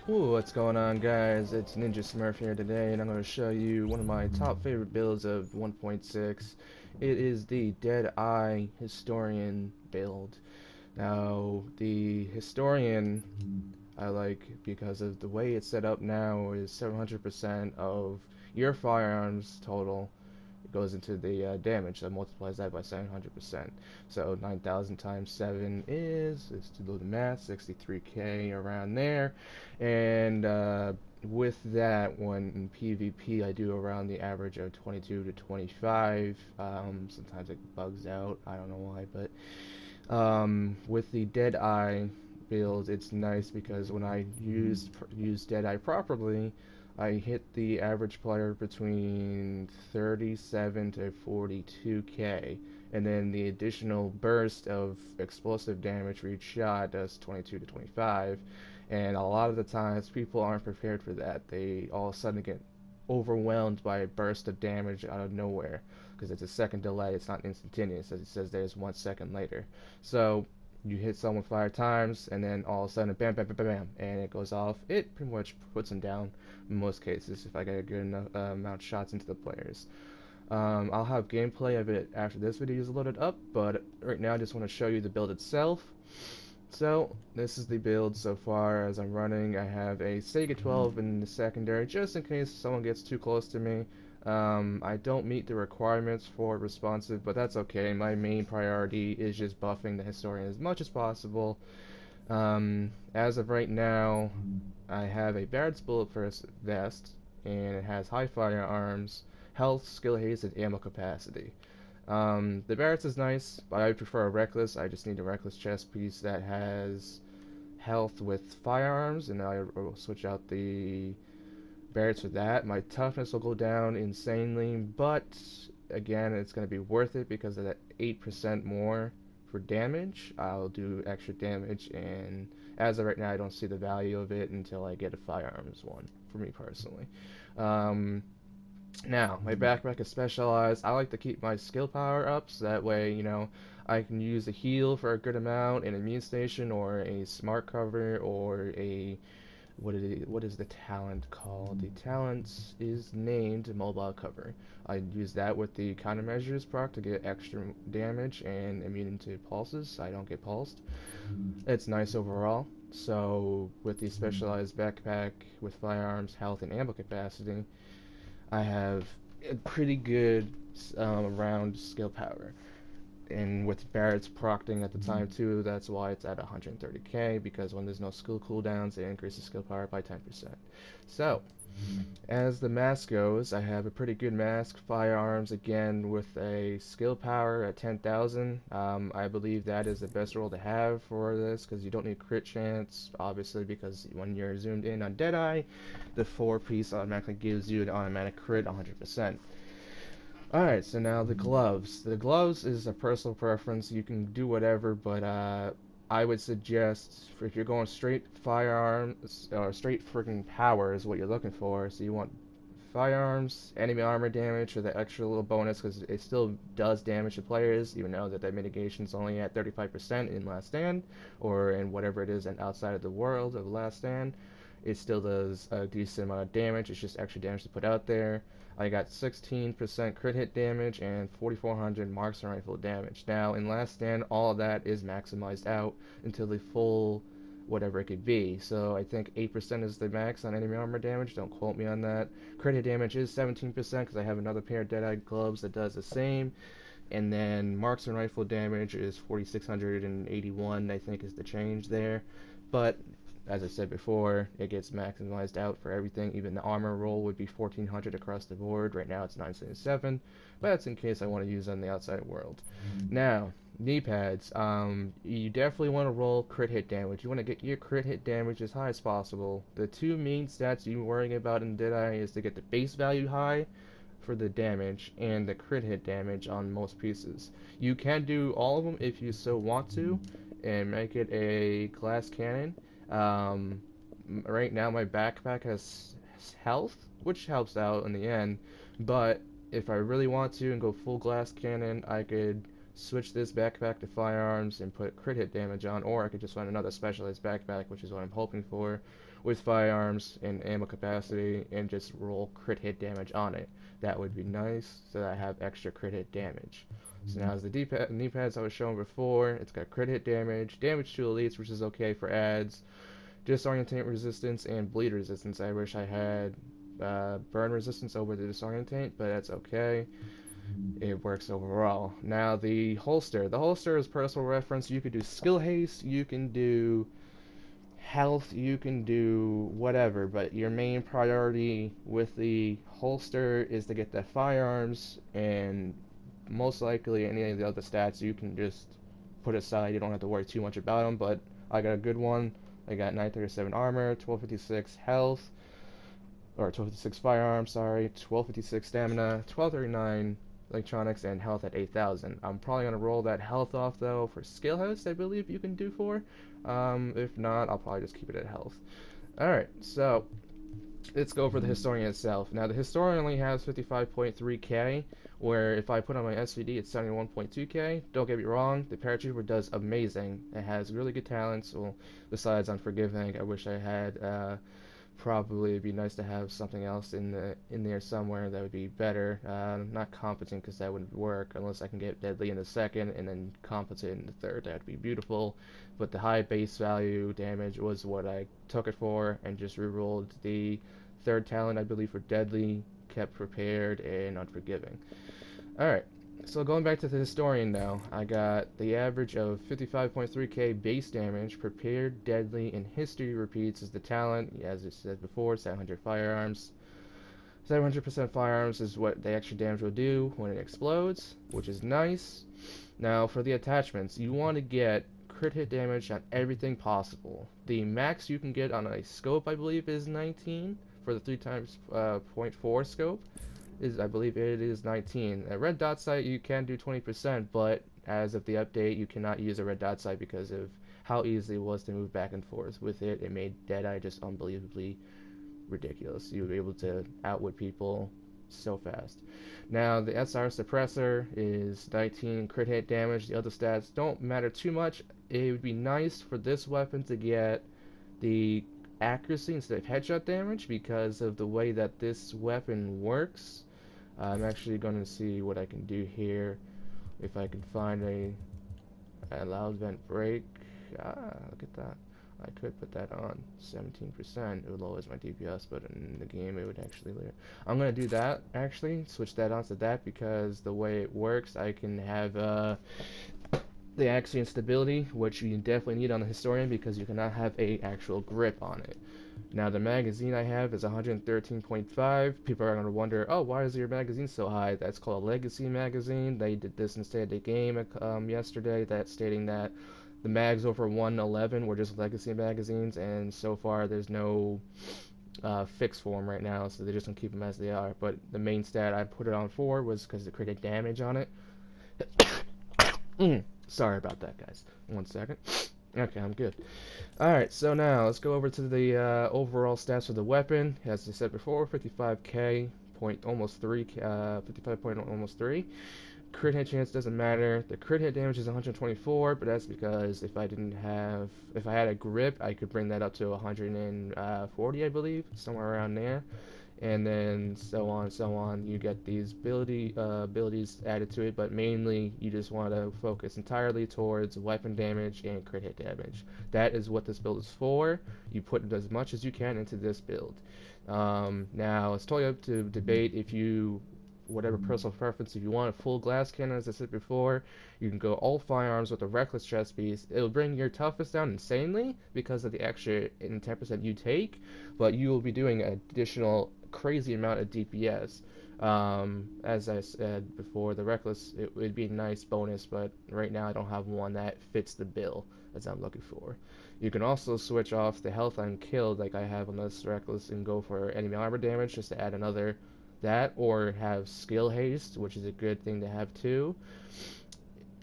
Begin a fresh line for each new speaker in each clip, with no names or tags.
Ooh, what's going on, guys? It's NNJAsmurf here today, and I'm going to show you one of my top favorite builds of 1.6. It is the Deadeye Historian build. Now, the Historian I like because of the way it's set up now is 700% of your firearms total goes into the damage, that multiplies that by 700%. So 9,000 times 7 is, let's do the math, 63k around there. And with that, when in PvP I do around the average of 22 to 25. Sometimes it bugs out, I don't know why, but with the Deadeye build, it's nice because when I use Deadeye properly, I hit the average player between 37 to 42k, and then the additional burst of explosive damage for each shot does 22 to 25, and a lot of the times people aren't prepared for that. They all of a sudden get overwhelmed by a burst of damage out of nowhere because it's a second delay. It's not instantaneous, as it says there's 1 second later. So you hit someone 5 times, and then all of a sudden, bam, bam, bam, bam, bam, and it goes off. It pretty much puts them down in most cases if I get a good enough amount of shots into the players. I'll have gameplay of it after this video is loaded up, but right now I just want to show you the build itself. So, this is the build so far as I'm running. I have a Sega 12 in the secondary, just in case someone gets too close to me. I don't meet the requirements for responsive, but that's okay. My main priority is just buffing the Historian as much as possible. As of right now, I have a Barrett's Bulletproof vest, and it has high firearms, health, skill haste, and ammo capacity. The Barrett's is nice, but I prefer a Reckless. I just need a Reckless chest piece that has health with firearms, and I will switch out the Barrett's for that. My toughness will go down insanely, but again, it's going to be worth it because of that 8% more for damage. I'll do extra damage, and as of right now, I don't see the value of it until I get a firearms one, for me personally. Now, my backpack is specialized. I like to keep my skill power up, so that way, I can use a heal for a good amount, an immune station, or a smart cover, or a what is the talent called? The talent is named mobile cover. I use that with the countermeasures proc to get extra damage and immune to pulses, so I don't get pulsed. It's nice overall. So with the specialized backpack with firearms, health, and ammo capacity, I have a pretty good round skill power. And with Barrett's procting at the time too, that's why it's at 130k, because when there's no skill cooldowns, it increases skill power by 10%. So, as the mask goes, I have a pretty good mask, firearms again with a skill power at 10,000. I believe that is the best roll to have for this, because you don't need crit chance, obviously, because when you're zoomed in on Deadeye, the 4-piece automatically gives you an automatic crit 100%. Alright, so now the gloves. The gloves is a personal preference. You can do whatever, but I would suggest if you're going straight firearms or straight freaking power is what you're looking for. So you want firearms, enemy armor damage, or the extra little bonus because it still does damage to players, even though that mitigation is only at 35% in Last Stand or in whatever it is and outside of the world of Last Stand. It still does a decent amount of damage. It's just extra damage to put out there. I got 16% crit hit damage and 4,400 marks and rifle damage. Now, in Last Stand, all of that is maximized out until the full whatever it could be. So I think 8% is the max on enemy armor damage. Don't quote me on that. Crit hit damage is 17% because I have another pair of Deadeye gloves that does the same. And then marks and rifle damage is 4,681, I think is the change there. But as I said before, it gets maximized out for everything. Even the armor roll would be 1400 across the board. Right now it's 977, but that's in case I want to use on the outside world. Now, knee pads. You definitely want to roll crit hit damage. You want to get your crit hit damage as high as possible. The two main stats you're worrying about in Deadeye is to get the base value high for the damage and the crit hit damage on most pieces. You can do all of them if you so want to and make it a glass cannon. Right now my backpack has health, which helps out in the end, but if I really want to and go full glass cannon, I could switch this backpack to firearms and put crit hit damage on, or I could just find another specialized backpack, which is what I'm hoping for, with firearms and ammo capacity, and just roll crit hit damage on it. That would be nice, so that I have extra crit hit damage. So now as the knee pads I was showing before, it's got crit hit damage, damage to elites, which is okay for ads, disorientate resistance, and bleed resistance. I wish I had burn resistance over the disorientate, but that's okay. It works overall. Now the holster. The holster is personal reference. You could do skill haste, you can do health, you can do whatever, but your main priority with the holster is to get the firearms, and most likely any of the other stats you can just put aside. You don't have to worry too much about them, but I got a good one. I got 937 armor, 1256 health, or 1256 firearms, sorry, 1256 stamina, 1239 electronics, and health at 8,000. I'm probably going to roll that health off, though, for skill host, I believe you can do for. If not, I'll probably just keep it at health. Alright, so let's go over the historian itself. Now, the historian only has 55.3k, where if I put on my SVD, it's 71.2k. Don't get me wrong, the paratrooper does amazing. It has really good talents. Well, besides Unforgiving, I wish I had probably it'd be nice to have something else in there somewhere that would be better. Not competent, because that wouldn't work unless I can get deadly in the second and then competent in the third. That'd be beautiful. But the high base value damage was what I took it for, and just rerolled the third talent, I believe, for deadly, kept prepared, and Unforgiving. Alright, so going back to the historian now, I got the average of 55.3k base damage, prepared, deadly, and history repeats is the talent. As I said before, 700 firearms. 700% firearms is what the extra damage will do when it explodes, which is nice. Now for the attachments, you want to get crit hit damage on everything possible. The max you can get on a scope, I believe, is 19 for the 3 times 0.4 scope. I believe it is 19. At red dot sight you can do 20%, but as of the update you cannot use a red dot sight because of how easy it was to move back and forth with it. It made deadeye just unbelievably ridiculous. You would be able to outwit people so fast. Now the SR suppressor is 19 crit hit damage. The other stats don't matter too much. It would be nice for this weapon to get the accuracy instead of headshot damage because of the way that this weapon works. I'm actually going to see what I can do here. If I can find a loud vent break. Look at that. I could put that on 17%. It would lower my DPS, but in the game it would actually lower. I'm going to do that, actually. Switch that onto that because the way it works, I can have the accuracy and stability, which you definitely need on the historian because you cannot have a actual grip on it. Now the magazine I have is 113.5. People are going to wonder, oh, why is your magazine so high? That's called a legacy magazine. They did this instead of the game yesterday, that stating that the mags over 111 were just legacy magazines, and so far there's no fix for them right now, so they're just going to keep them as they are. But the main stat I put it on for was because it created damage on it. Sorry about that, guys. 1 second. Okay, I'm good. Alright, so now let's go over to the overall stats for the weapon. As I said before, 55k, almost 3, 55 point almost 3. Crit hit chance doesn't matter. The crit hit damage is 124, but that's because if I had a grip, I could bring that up to 140, I believe, somewhere around there. And then so on and so on. You get these abilities added to it, but mainly you just want to focus entirely towards weapon damage and crit hit damage. That is what this build is for. You put as much as you can into this build. Now it's totally up to debate if you, whatever personal preference. If you want a full glass cannon, as I said before, you can go all firearms with a reckless chest piece. It'll bring your toughness down insanely because of the extra 10% you take, but you will be doing an additional crazy amount of DPS. As I said before, the reckless, it would be a nice bonus, but right now I don't have one that fits the bill as I'm looking for. You can also switch off the health on killed like I have on this reckless and go for enemy armor damage just to add another that, or have skill haste, which is a good thing to have too.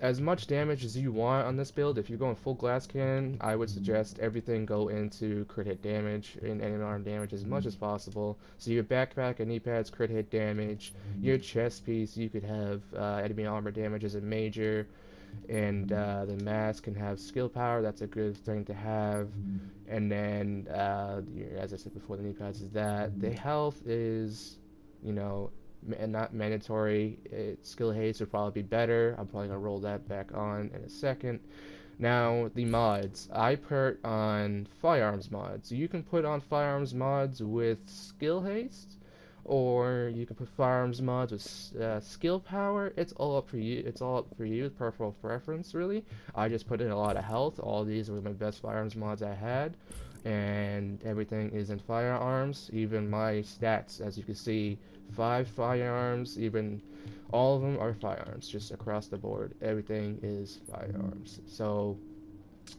as much damage as you want on this build. If you're going full glass cannon, I would suggest everything go into crit hit damage and enemy arm damage as much as possible. So your backpack and knee pads crit hit damage. Your chest piece, you could have enemy armor damage as a major, and the mask can have skill power. That's a good thing to have. And then, as I said before, the knee pads is that. The health is, you know, not mandatory. Skill haste would probably be better. I'm probably gonna roll that back on in a second. Now, the mods. I put on firearms mods. You can put on firearms mods with skill haste, or you can put firearms mods with skill power. It's all up for you. It's all up for you. Personal preference, really. I just put in a lot of health. All these were my best firearms mods I had, and everything is in firearms. Even my stats, as you can see, 5 firearms. Even all of them are firearms, just across the board. Everything is firearms. So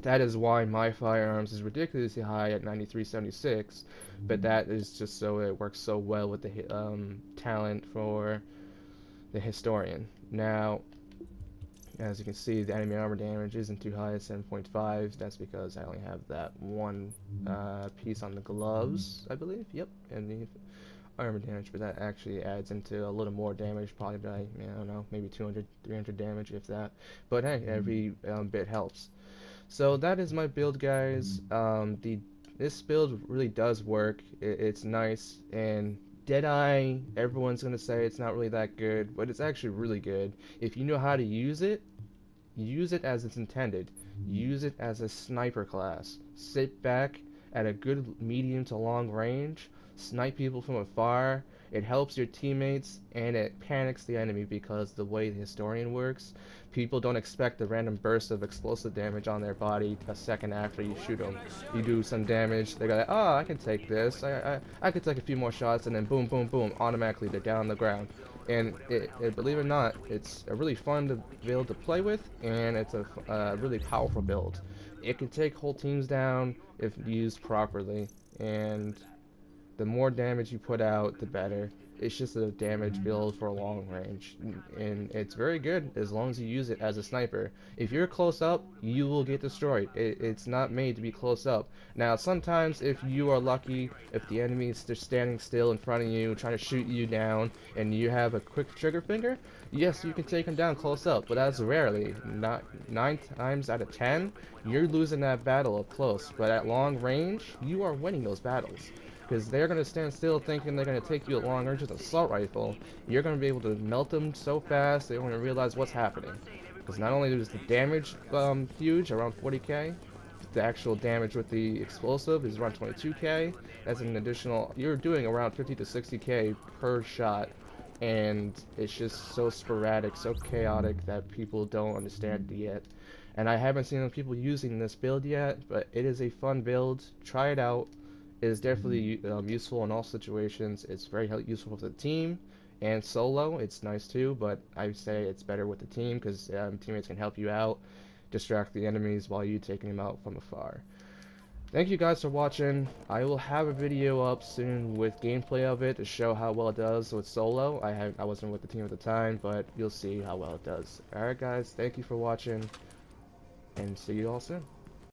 that is why my firearms is ridiculously high at 9376, but that is just so it works so well with the talent for the historian. Now, as you can see, the enemy armor damage isn't too high at 7.5. That's because I only have that one piece on the gloves, I believe. Yep, and the armor damage, but that actually adds into a little more damage, probably by, I don't know, maybe 200, 300 damage, if that. But hey, every bit helps. So that is my build, guys. This build really does work. It's nice, and Deadeye, everyone's gonna say it's not really that good, but it's actually really good. If you know how to use it as it's intended. Use it as a sniper class. Sit back at a good medium to long range, snipe people from afar. It helps your teammates, and it panics the enemy, because the way the historian works, people don't expect the random burst of explosive damage on their body a second after you shoot them. You do some damage, they go like, oh, I can take this, I could take a few more shots, and then boom, boom, boom, automatically they're down on the ground. And believe it or not, it's a really fun to build to play with, and it's a really powerful build. It can take whole teams down if used properly, and the more damage you put out, the better. It's just a damage build for a long range, and it's very good as long as you use it as a sniper. If you're close up, you will get destroyed. It's not made to be close up. Now, sometimes if you are lucky, if the enemy is just standing still in front of you, trying to shoot you down, and you have a quick trigger finger, yes, you can take him down close up, but that's rarely. Not 9 times out of 10, you're losing that battle up close. But at long range, you are winning those battles, because they're going to stand still thinking they're going to take you at long range with an assault rifle. You're going to be able to melt them so fast they won't even realize what's happening. Because not only is the damage huge, around 40k, the actual damage with the explosive is around 22k. That's an additional, you're doing around 50 to 60k per shot. And it's just so sporadic, so chaotic that people don't understand it yet. And I haven't seen people using this build yet, but it is a fun build. Try it out. It is definitely useful in all situations. It's very useful for the team, and solo it's nice too, but I say it's better with the team, because teammates can help you out, distract the enemies while you taking them out from afar. Thank you guys for watching. I will have a video up soon with gameplay of it to show how well it does with solo. I wasn't with the team at the time, but you'll see how well it does. Alright guys, thank you for watching, and see you all soon.